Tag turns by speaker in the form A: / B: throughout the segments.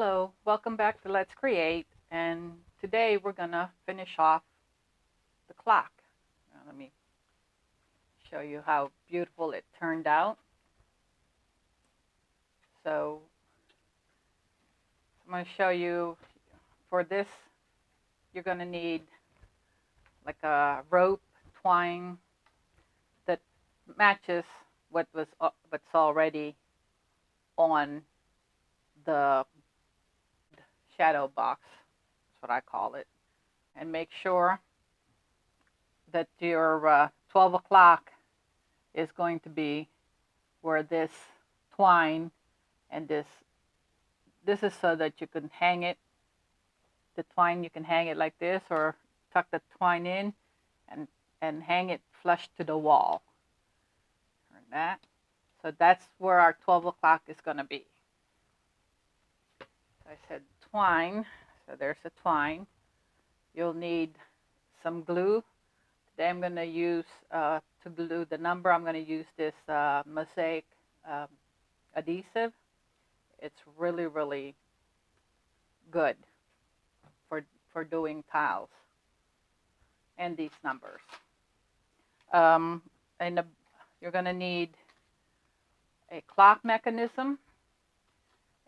A: Hello, welcome back to Let's Create, and today we're gonna finish off the clock. Let me show you how beautiful it turned out. So I'm gonna show you, for this you're gonna need like a rope, twine that matches what's already on the shadow box. That's what I call it. And make sure that your 12 o'clock is going to be where this twine and this is so that you can hang it. The twine, you can hang it like this, or tuck the twine in and hang it flush to the wall. Turn that. So that's where our 12 o'clock is going to be. I said twine, so there's a twine. You'll need some glue. Today I'm going to use, to glue the number, I'm going to use this mosaic adhesive. It's really, really good for doing tiles and these numbers. You're going to need a clock mechanism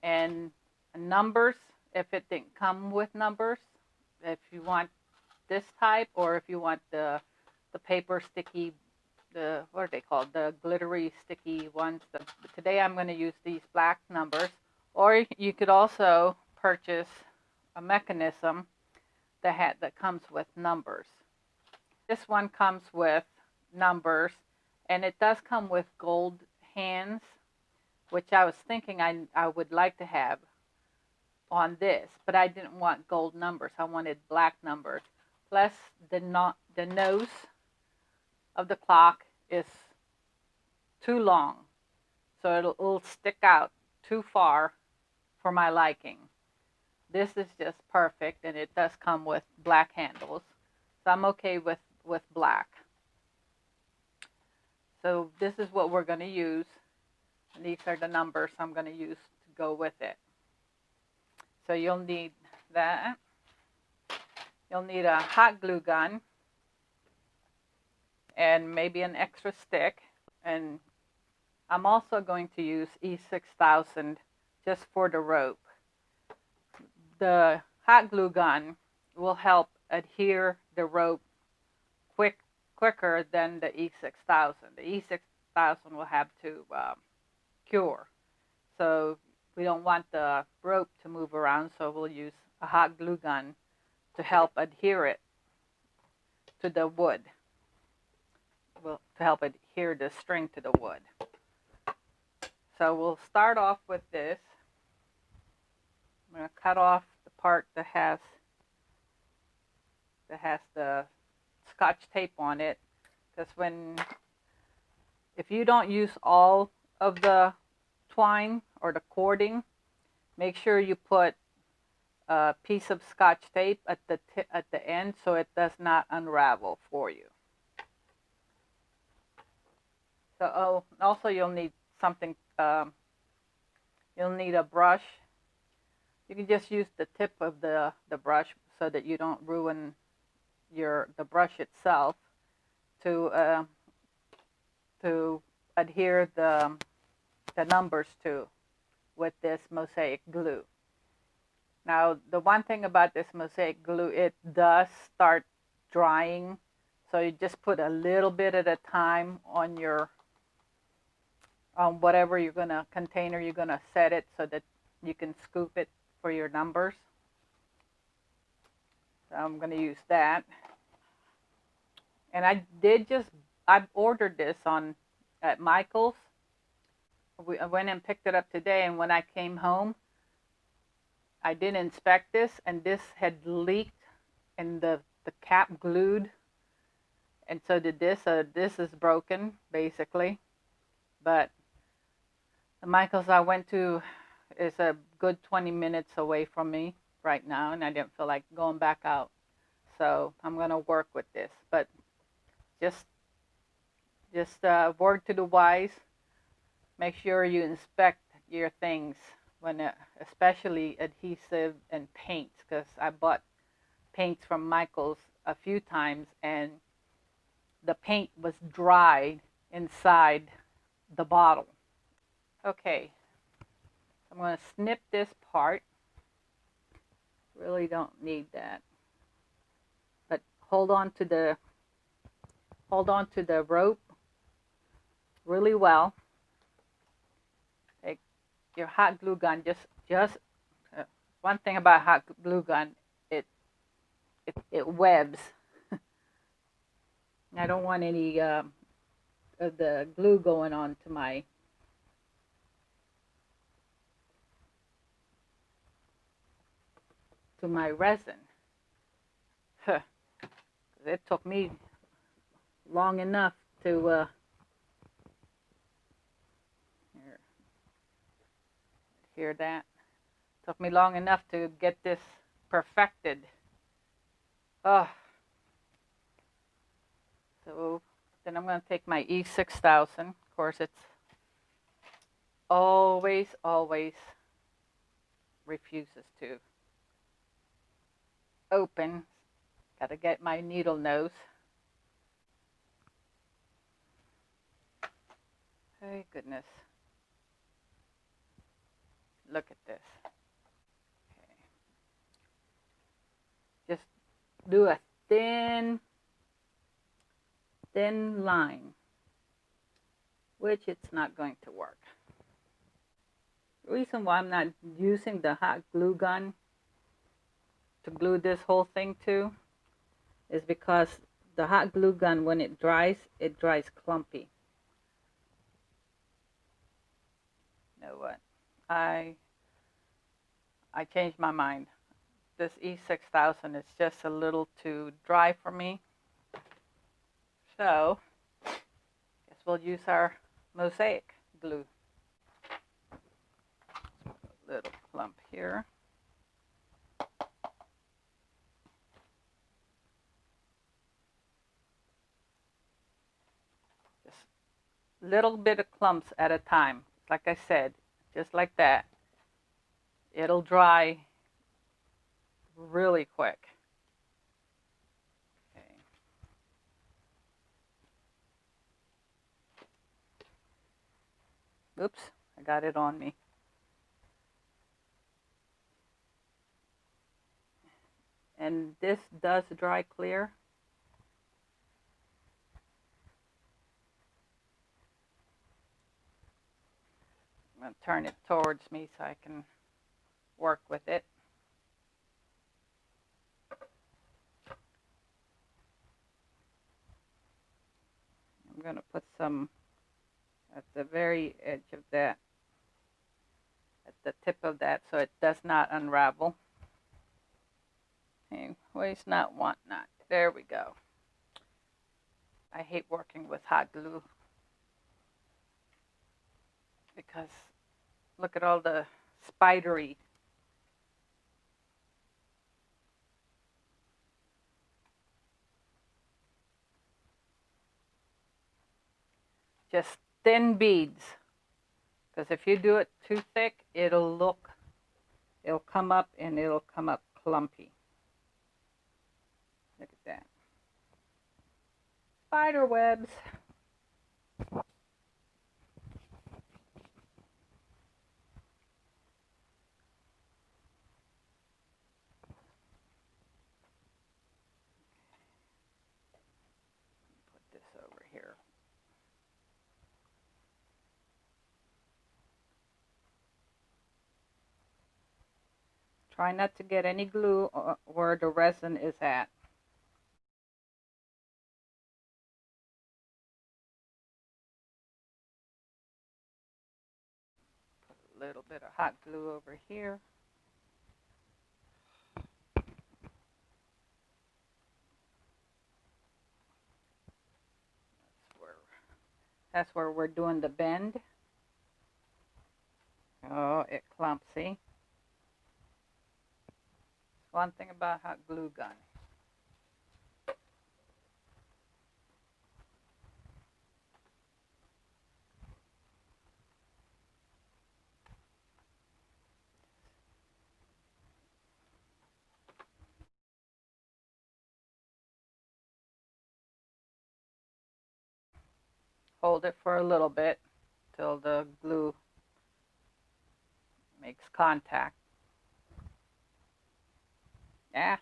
A: and numbers if it didn't come with numbers. If you want this type, or if you want the paper sticky, what are they called? The glittery sticky ones. Today I'm going to use these black numbers. Or you could also purchase a mechanism that comes with numbers. This one comes with numbers, and it does come with gold hands, which I was thinking I would like to have on this, but I didn't want gold numbers. I wanted black numbers. Plus, the nose of the clock is too long, so it'll stick out too far for my liking. This is just perfect, and it does come with black handles, so I'm okay with black. So this is what we're going to use, and these are the numbers I'm going to use to go with it. So you'll need that. You'll need a hot glue gun and maybe an extra stick. And I'm also going to use E6000 just for the rope. The hot glue gun will help adhere the rope quicker than the E6000. The E6000 will have to cure. So we don't want the rope to move around, so we'll use a hot glue gun to help adhere it to the wood. To help adhere the string to the wood. So we'll start off with this. I'm going to cut off the part that has the Scotch tape on it, because if you don't use all of the twine or the cording, make sure you put a piece of Scotch tape at the end so it does not unravel for you. So also you'll need something. You'll need a brush. You can just use the tip of the brush so that you don't ruin the brush itself to adhere the numbers to with this mosaic glue. Now, the one thing about this mosaic glue, it does start drying, so you just put a little bit at a time on your whatever container you're gonna set it, so that you can scoop it for your numbers. So I'm gonna use that. And I ordered this at Michael's. I went and picked it up today, and when I came home, I didn't inspect this, and this had leaked, and the cap glued, and so did this. So this is broken, basically. But the Michael's I went to is a good 20 minutes away from me right now, and I didn't feel like going back out. So I'm going to work with this. But just word to the wise, make sure you inspect your things especially adhesive and paints, because I bought paints from Michael's a few times and the paint was dried inside the bottle. Okay, I'm going to snip this part. Really don't need that, but hold on to the rope really well. Take your hot glue gun. Just one thing about hot glue gun, it webs. I don't want any of the glue going on to my resin. It took me long enough to hear that. Took me long enough to get this perfected. Oh. So then I'm going to take my E6000. Of course, it's always refuses to open. Got to get my needle nose. Hey, goodness. Look at this. Okay. Just do a thin line, which it's not going to work. The reason why I'm not using the hot glue gun to glue this whole thing to is because the hot glue gun, when it dries clumpy. You know what? I changed my mind. This E6000 is just a little too dry for me. So, guess we'll use our mosaic glue. A little clump here. Just little bit of clumps at a time. Like I said, just like that. It'll dry really quick. Okay. Oops, I got it on me. And this does dry clear. I'm going to turn it towards me so I can work with it. I'm going to put some at the very edge of that, at the tip of that, so it does not unravel. Okay, waste not, want not. There we go. I hate working with hot glue because look at all the spidery. Just thin beads, because if you do it too thick, it'll come up and it'll come up clumpy. Look at that. Spider webs. Put this over here. Try not to get any glue where the resin is at. Put a little bit of hot glue over here. That's where we're doing the bend. Oh, it clumps, see? One thing about hot glue gun. hold it for a little bit till the glue makes contact. Yeah.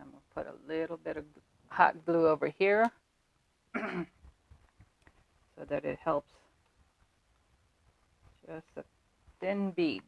A: I'm going to put a little bit of hot glue over here so that it helps just a thin bead.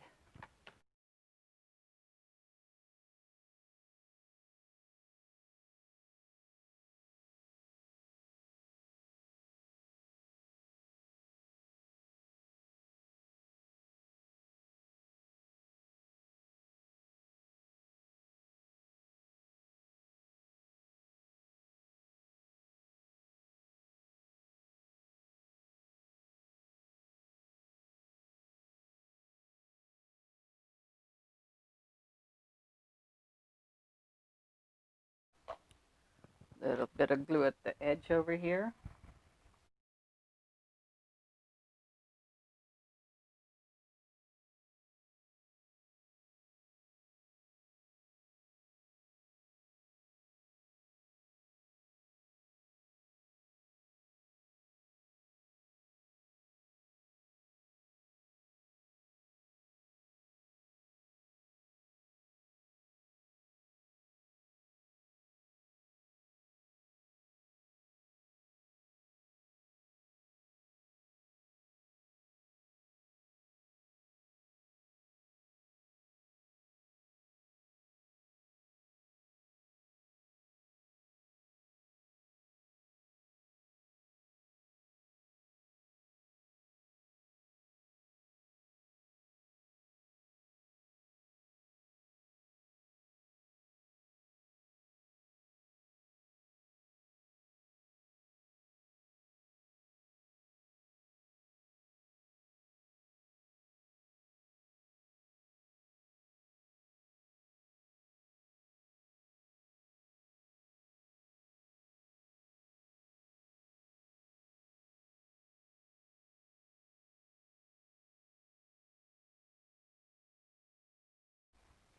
A: A little bit of glue at the edge over here.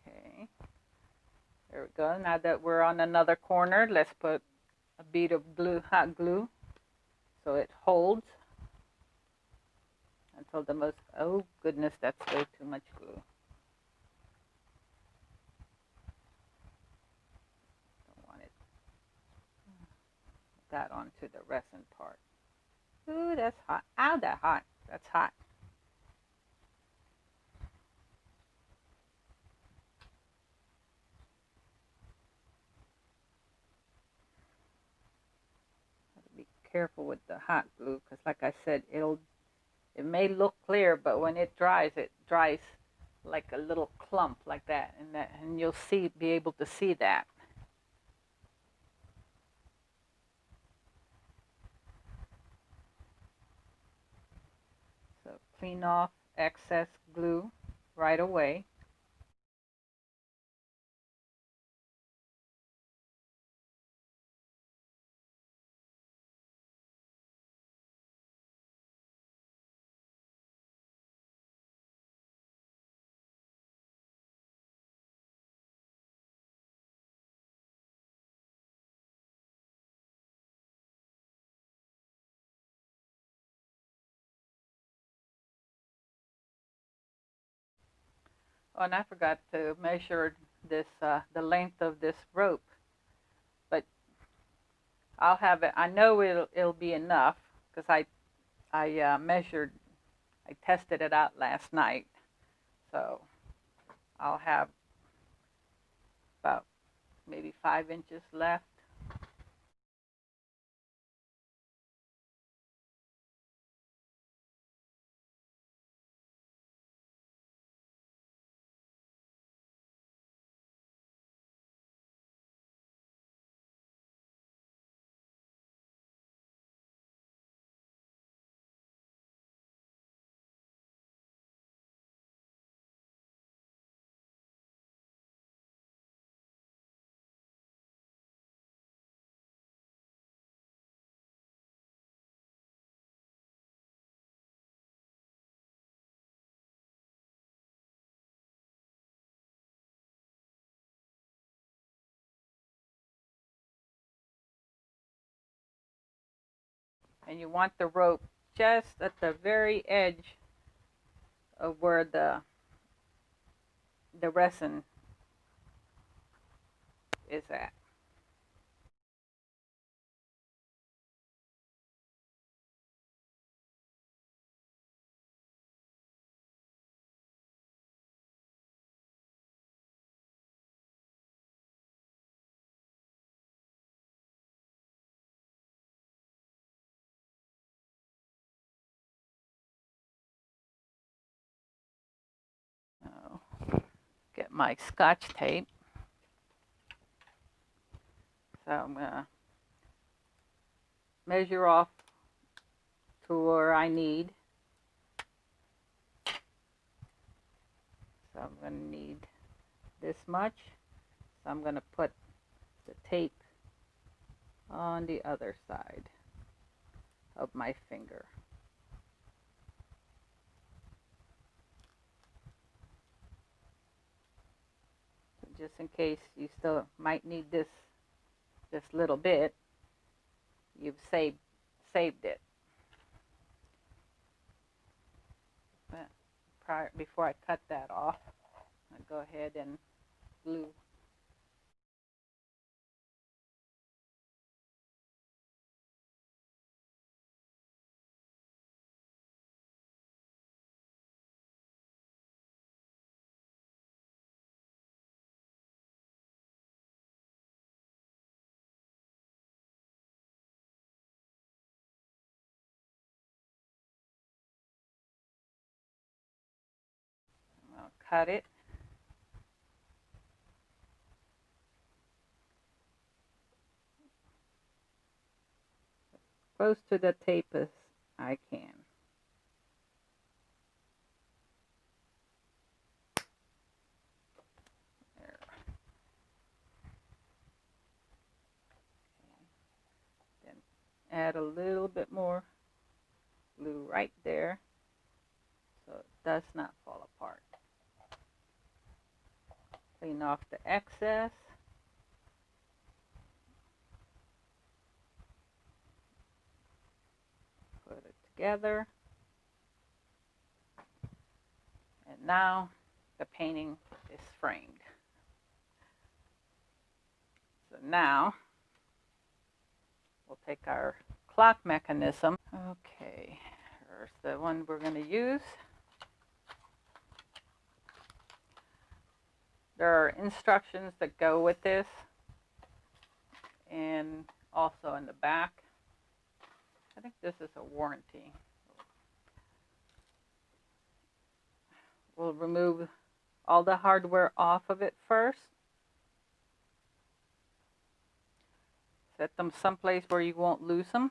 A: Okay, there we go. Now that we're on another corner, let's put a bead of glue, hot glue, so it holds until the most, oh goodness, that's way too much glue. Don't want it that onto the resin part. Ooh, that's hot. Ow, that hot. That's hot. Be careful with the hot glue because, like I said, it may look clear, but when it dries like a little clump like that, and you'll be able to see that. So clean off excess glue right away. Oh, and I forgot to measure this the length of this rope, but I'll have it. I know it'll be enough because I measured, I tested it out last night, so I'll have about maybe 5 inches left. and you want the rope just at the very edge of where the resin is at. So, get my Scotch tape. So I'm gonna measure off to where I need. So I'm gonna need this much. So I'm gonna put the tape on the other side of my finger. So just in case you still might need this little bit, you've saved it. But before I cut that off, I'll go ahead and glue. I'll cut it. Close to the tape as I can. There. Then add a little bit more glue right there so it does not fall apart. Clean off the excess. Put it together. And now the painting is framed. So now we'll take our clock mechanism. Okay, here's the one we're going to use. There are instructions that go with this, and also in the back. I think this is a warranty. We'll remove all the hardware off of it first. Set them someplace where you won't lose them.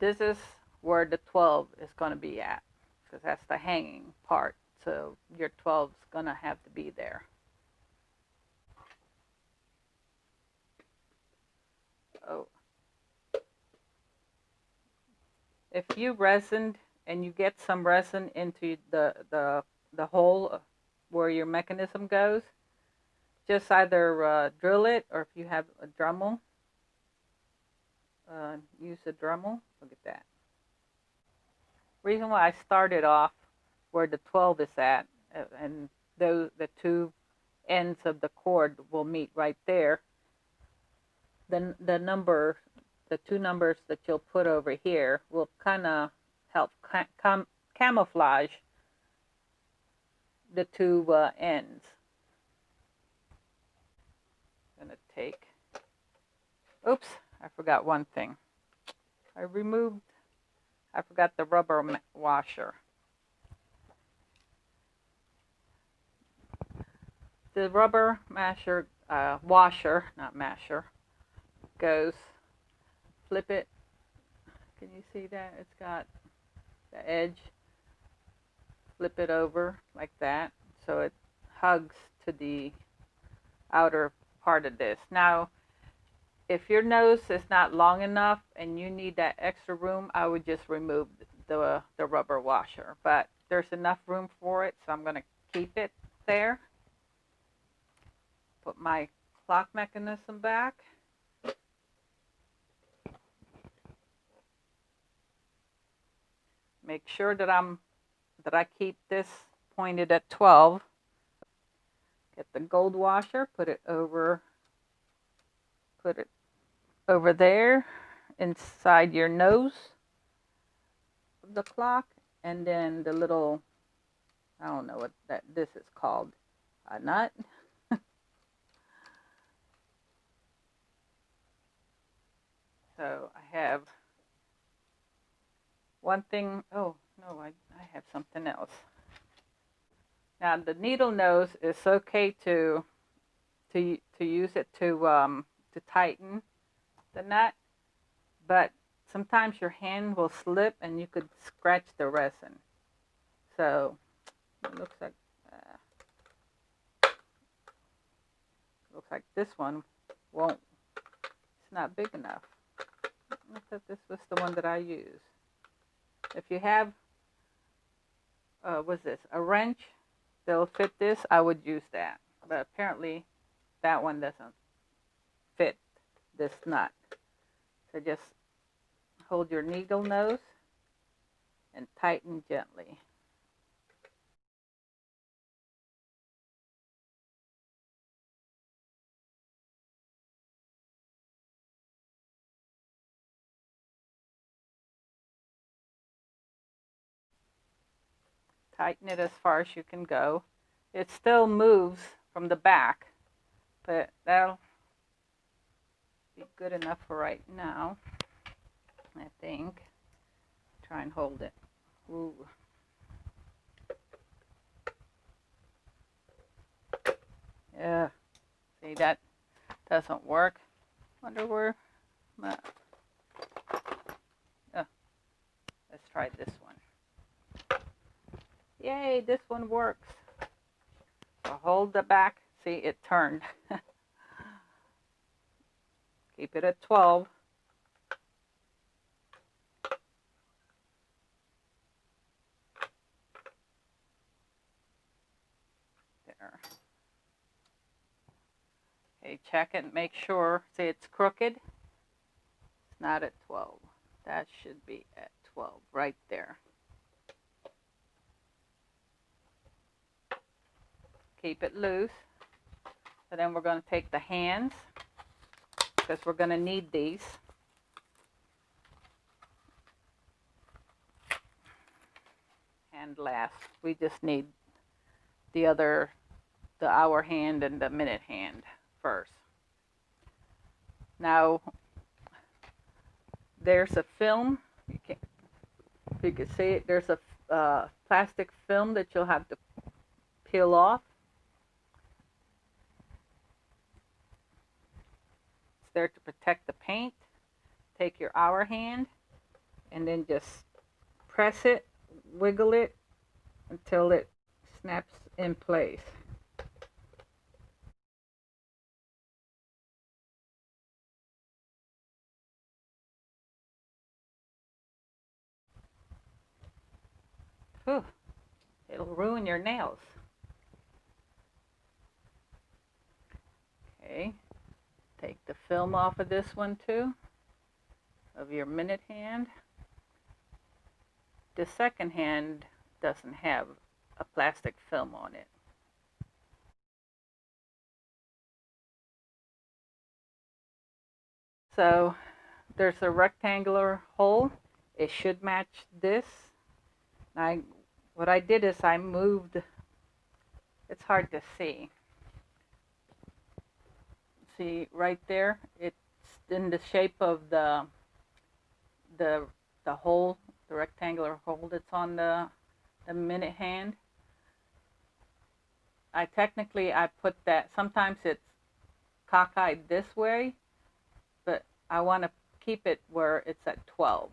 A: This is where the 12 is going to be at, because that's the hanging part. So your 12 is going to have to be there. Oh. If you resined and you get some resin into the hole where your mechanism goes, just either drill it, or if you have a Dremel, use a Dremel. Look at that. Reason why I started off where the 12 is at, and the two ends of the cord will meet right there. Then the two numbers that you'll put over here will kind of help camouflage the two ends. I'm gonna take, oops, I forgot one thing. I forgot the rubber washer. The rubber washer, not masher, goes, flip it. Can you see that? It's got the edge. Flip it over like that so it hugs to the outer part of this. Now, if your nose is not long enough and you need that extra room, I would just remove the rubber washer. But there's enough room for it, so I'm going to keep it there. put my clock mechanism back. Make sure that I keep this pointed at 12. Get the gold washer, put it over there inside your nose of the clock, and then the little, I don't know what this is called, a nut. So I have one thing. Oh no, I have something else. Now the needle nose is okay to use it to tighten the nut, but sometimes your hand will slip and you could scratch the resin. So it looks like this one won't. It's not big enough. I thought this was the one that I use. If you have, what's this, a wrench that'll fit this, I would use that. But apparently that one doesn't fit this nut. So just hold your needle nose and tighten gently. Tighten it as far as you can go. It still moves from the back, but that'll be good enough for right now, I think. Try and hold it. Ooh. Yeah. See, that doesn't work. Wonder where my... Oh. Let's try this one. Yay, this one works. So hold the back. See, it turned. Keep it at 12. There. Okay, check it, make sure. See, it's crooked. It's not at 12. That should be at 12, right there. Keep it loose. So then we're going to take the hands, because we're going to need these. And last, we just need the hour hand and the minute hand first. Now, there's a film, if you can see it, there's a plastic film that you'll have to peel off. It's there to protect the paint. Take your hour hand and then just press it, wiggle it until it snaps in place. Whew, it'll ruin your nails. Okay, take the film off of this one too, of your minute hand. The second hand doesn't have a plastic film on it. So there's a rectangular hole. It should match this. What I did is I moved, it's hard to see. See right there, it's in the shape of the hole, the rectangular hole that's on the minute hand. I put that, sometimes it's cockeyed this way, but I want to keep it where it's at 12.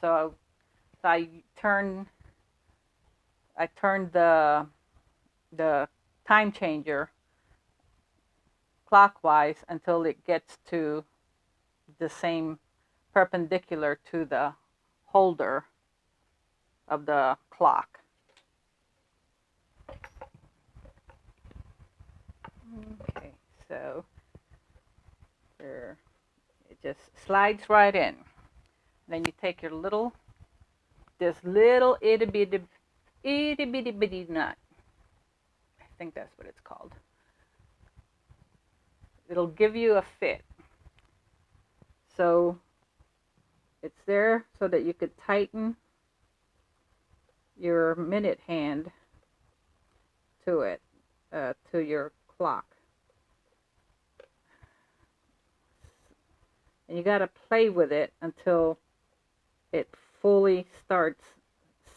A: So I turned the time changer clockwise until it gets to the same perpendicular to the holder of the clock. Okay, So there, it just slides right in. Then you take your this little itty bitty nut. I think that's what it's called. It'll give you a fit. So it's there so that you could tighten your minute hand to it, to your clock. And you got to play with it until it fully starts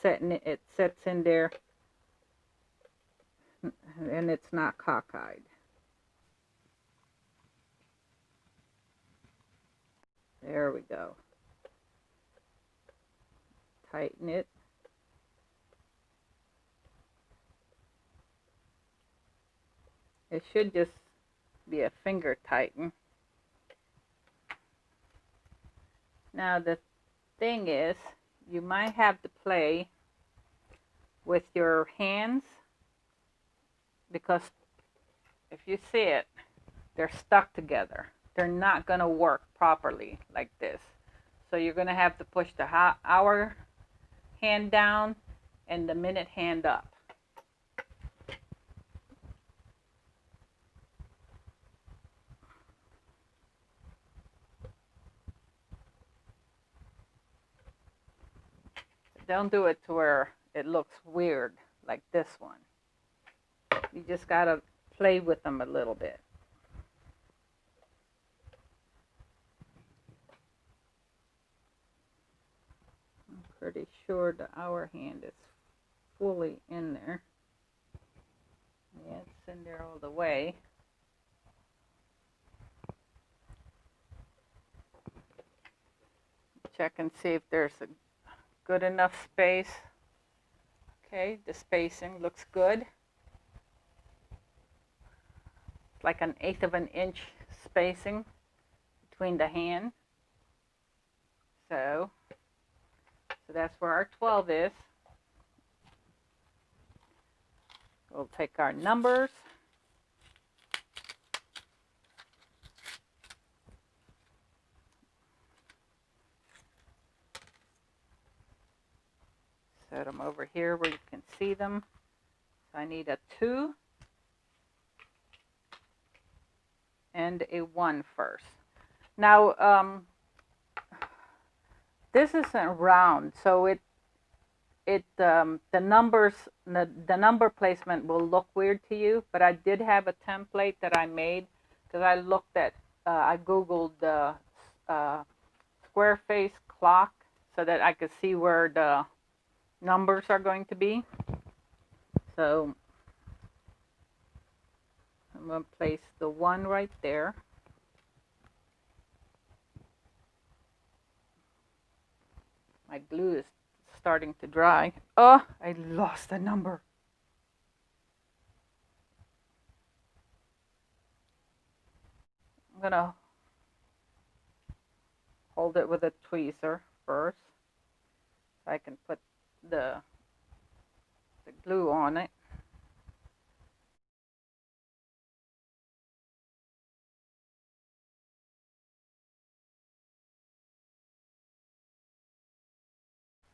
A: setting. It sets in there, and it's not cockeyed. There we go. Tighten it. It should just be a finger tighten. Now the thing is, you might have to play with your hands, because if you see it, they're stuck together. They're not going to work properly like this. So you're going to have to push the hour hand down and the minute hand up. Don't do it to where it looks weird like this one. You just got to play with them a little bit. I'm pretty sure the hour hand is fully in there. Yeah, it's in there all the way. Check and see if there's a good enough space. Okay, the spacing looks good. It's like 1/8 of an inch spacing between the hand. So that's where our 12 is. We'll take our numbers. Set them over here where you can see them. So I need a 2 and a 1 first. Now, this isn't round, so the numbers, the number placement will look weird to you. But I did have a template that I made, because I looked at, I googled the square face clock so that I could see where the numbers are going to be. So I'm going to place the 1 right there. My glue is starting to dry. Oh, I lost the number. I'm going to hold it with a tweezer first, so I can put the glue on it.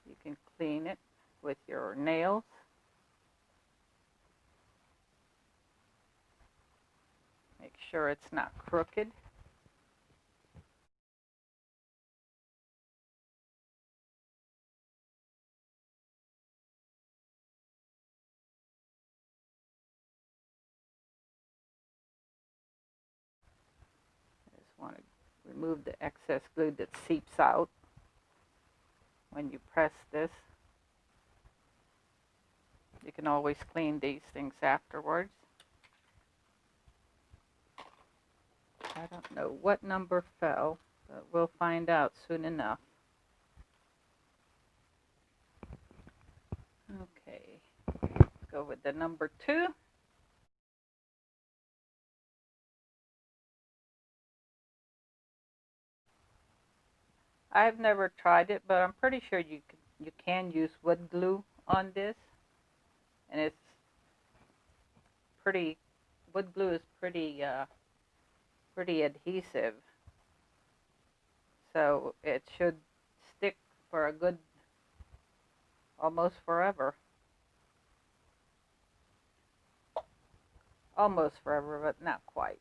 A: You can clean it with your nails. Make sure it's not crooked. I just want to remove the excess glue that seeps out when you press this. You can always clean these things afterwards. I don't know what number fell, but we'll find out soon enough. Okay, let's go with the number 2. I've never tried it, but I'm pretty sure you can use wood glue on this, and it's pretty. Wood glue is pretty pretty adhesive, so it should stick for a good, almost forever. Almost forever, but not quite.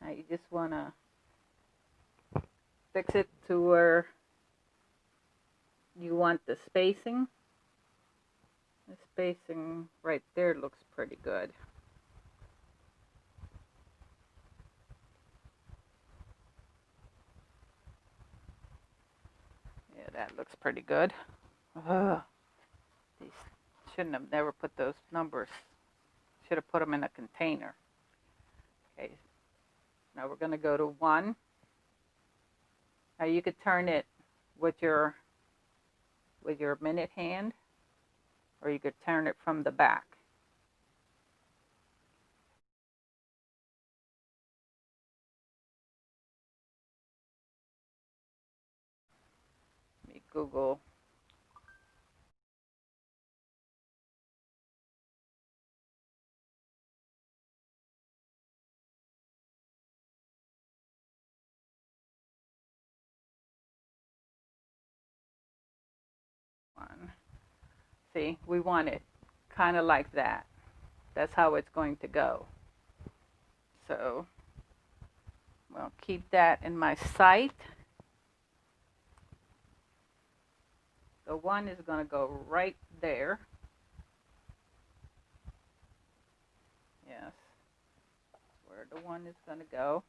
A: Now you just want to fix it to where you want the spacing. The spacing right there looks pretty good. Yeah, that looks pretty good. Ugh. These shouldn't have never put those numbers. Should have put them in a container. Okay. Now we're going to go to 1. Now you could turn it with your minute hand, or you could turn it from the back. Let me Google. One. See, we want it kind of like that. That's how it's going to go. So we'll keep that in my sight. The 1 is going to go right there. Yes, where the 1 is going to go.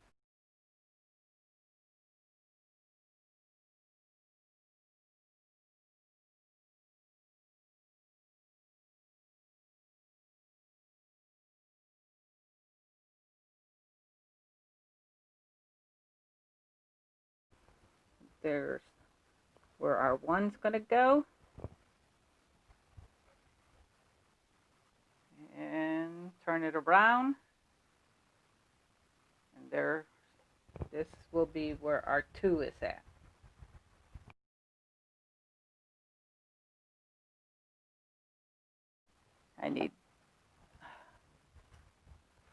A: There's where our 1's going to go. And turn it around. And there, this will be where our 2 is at. I need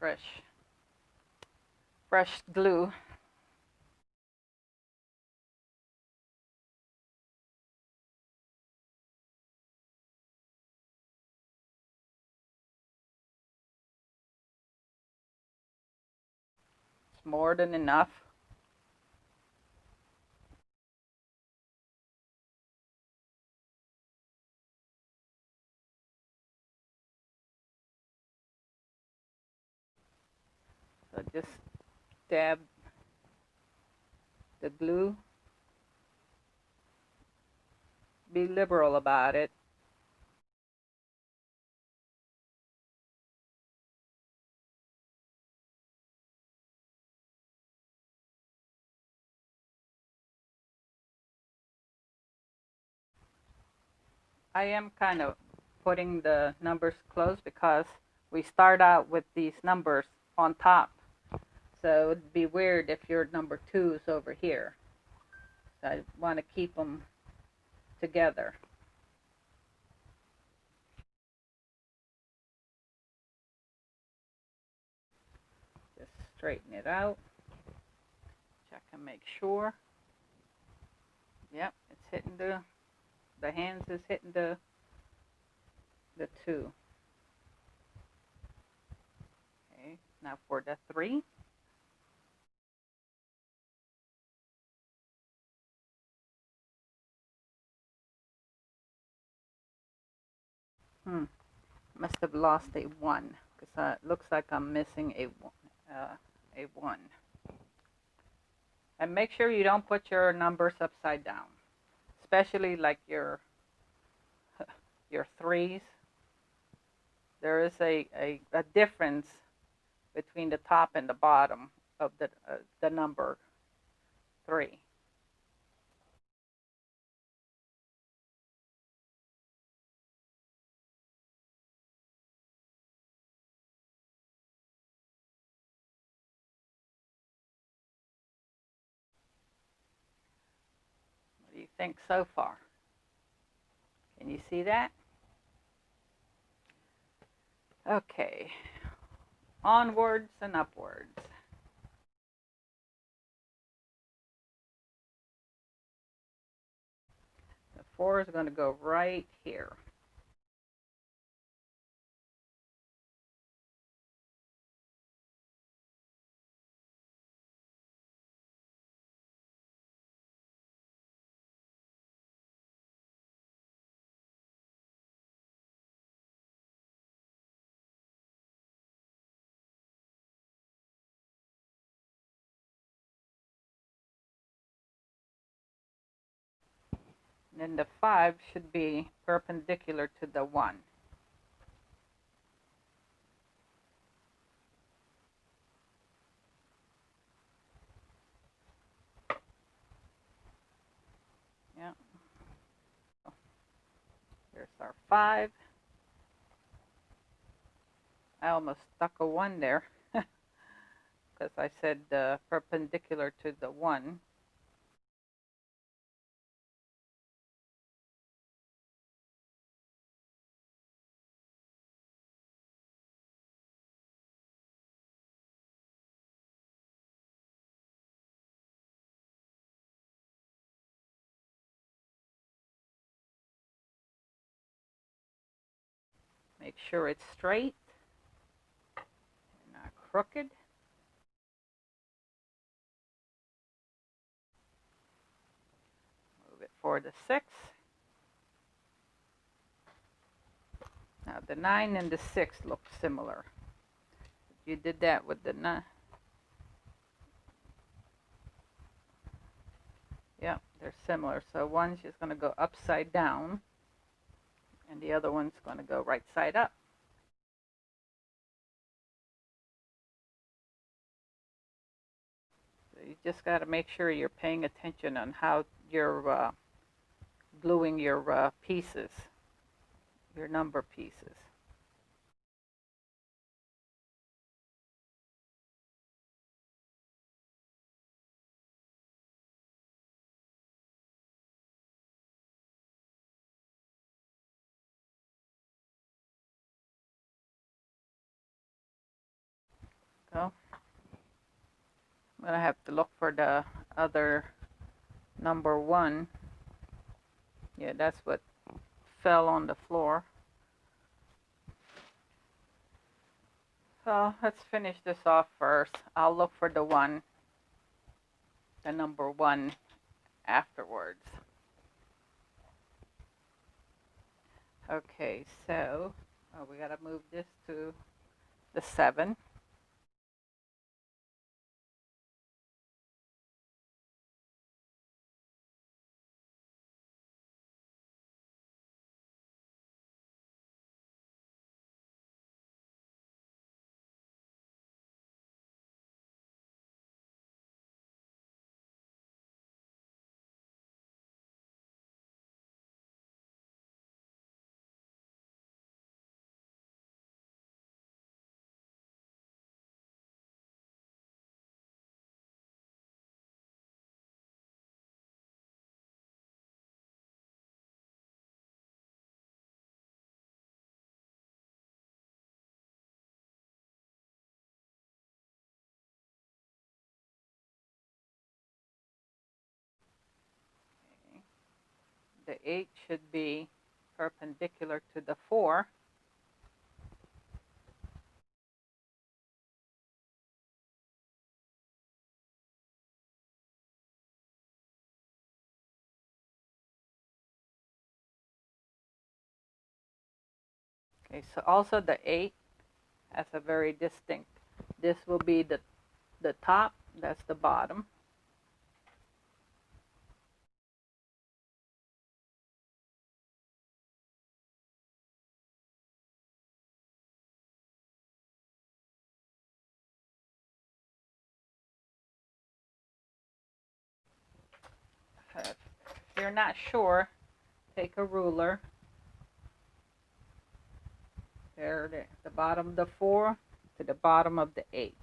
A: fresh glue. It's more than enough. So just dab the glue. Be liberal about it. I am kind of putting the numbers close because we start out with these numbers on top. So it'd be weird if your number 2 is over here. So I want to keep them together. Just straighten it out. Check and make sure. Yep, it's hitting the hands is hitting the 2. Okay, now for the 3. Must have lost a 1 because it looks like I'm missing a 1. And make sure you don't put your numbers upside down, especially like your 3s. There is a difference between the top and the bottom of the number 3. What do you think so far? Can you see that? Okay. onwards and upwards. The 4 is going to go right here. And then the 5 should be perpendicular to the 1. Yeah. Here's our 5. I almost stuck a 1 there because I said perpendicular to the 1. Make sure it's straight and not crooked. Move it for the 6. Now the 9 and the 6 look similar. You did that with the 9. Yep, they're similar. So one's just going to go upside down, and the other one's going to go right side up. So you just got to make sure you're paying attention on how you're gluing your pieces, your number pieces. So I'm going to have to look for the other number 1. Yeah, that's what fell on the floor. So let's finish this off first. I'll look for the 1, the number 1 afterwards. Okay, so we got to move this to the 7. The 8 should be perpendicular to the 4. Okay, so also the 8 has a very distinct. This will be the top, that's the bottom. If you're not sure, take a ruler. There, the bottom of the 4 to the bottom of the 8.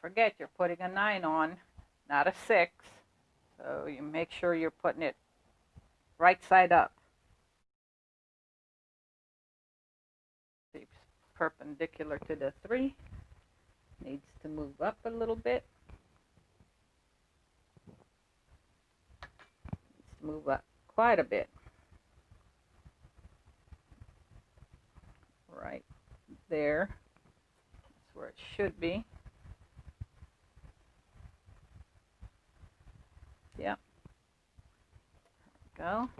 A: forget you're putting a 9 on, not a 6. So you make sure you're putting it right side up. It's perpendicular to the 3. Needs to move up a little bit. Needs to move up quite a bit. Right there. That's where it should be. Yep. There we go.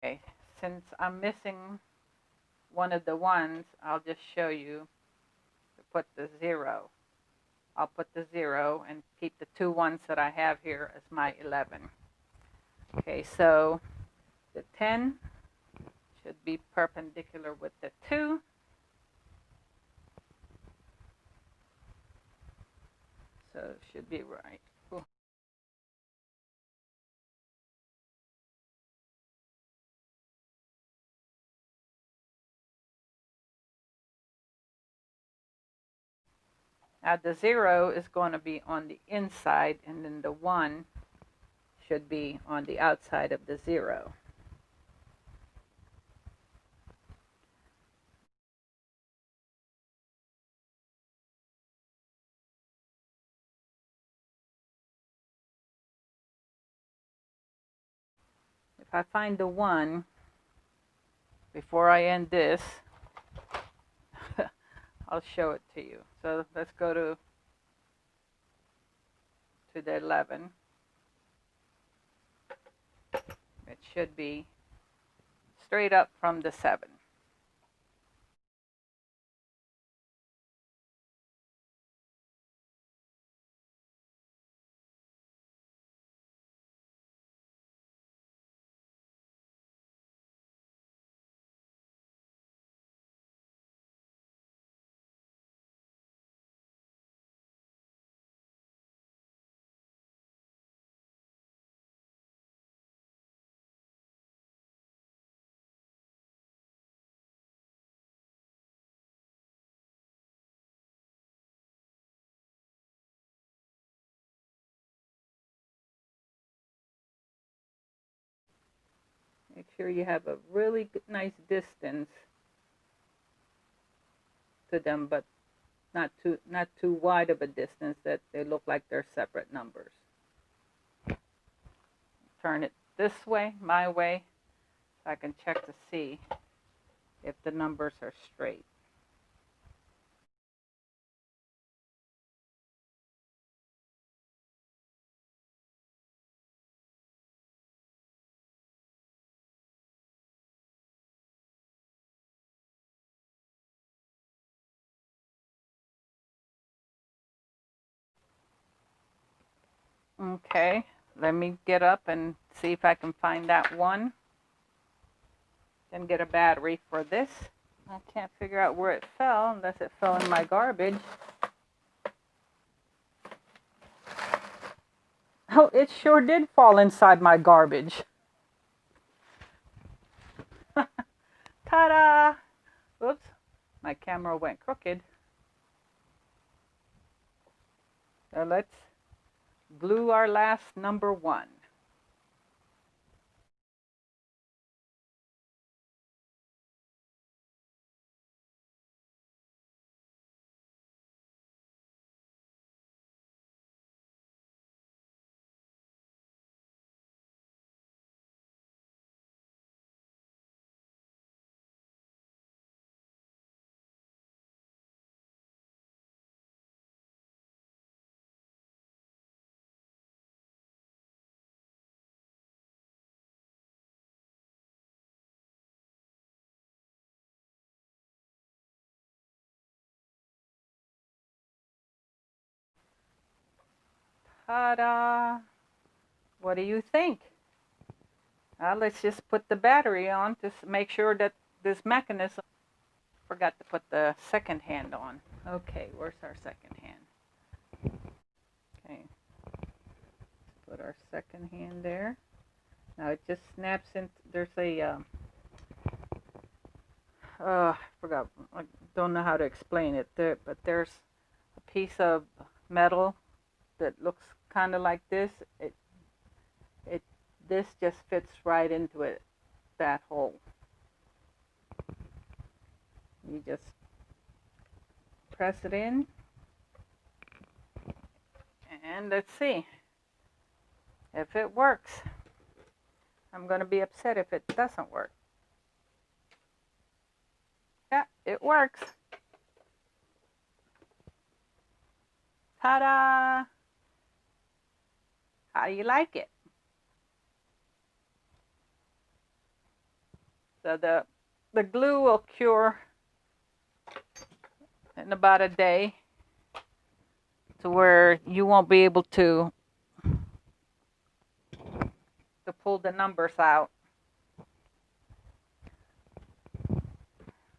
A: Okay, since I'm missing one of the ones, I'll just show you to put the 0. I'll put the 0 and keep the 2 ones that I have here as my 11. Okay, so the 10 should be perpendicular with the 2. So it should be right. Ooh. Now the 0 is going to be on the inside, and then the 1 should be on the outside of the 0. If I find the 1 before I end this, I'll show it to you. So let's go to the 11. It should be straight up from the 7. Make sure you have a really nice distance to them, but not too wide of a distance that they look like they're separate numbers. Turn it this way, my way, so I can check to see if the numbers are straight. Okay, let me get up and see if I can find that 1. Then get a battery for this. I can't figure out where it fell unless it fell in my garbage. Oh, it sure did fall inside my garbage. Ta-da! Oops, my camera went crooked. So let's glue our last number 1. Ta-da! What do you think? Let's just put the battery on to make sure that this mechanism, forgot to put the second hand on. Okay, where's our second hand? Okay, put our second hand there. Now it just snaps in. There's a I forgot. I don't know how to explain it there, but there's a piece of metal that looks kind of like this. This just fits right into it, that hole. You just press it in, and let's see if it works. I'm going to be upset if it doesn't work. Yeah, it works. Ta-da! How do you like it? So the glue will cure in about a day, to where you won't be able to pull the numbers out.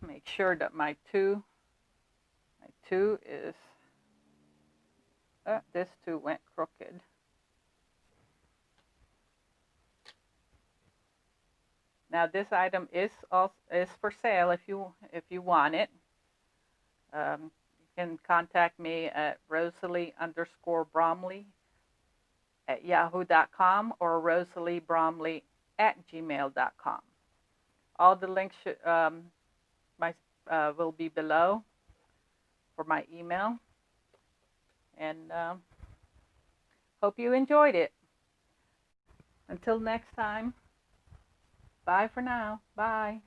A: Make sure that my two is, this two went crooked. Now this item is for sale if you want it. You can contact me at rosaliebromley at yahoo.com or rosaliebromley@gmail.com. All the links will be below for my email. And hope you enjoyed it. Until next time, bye for now. Bye.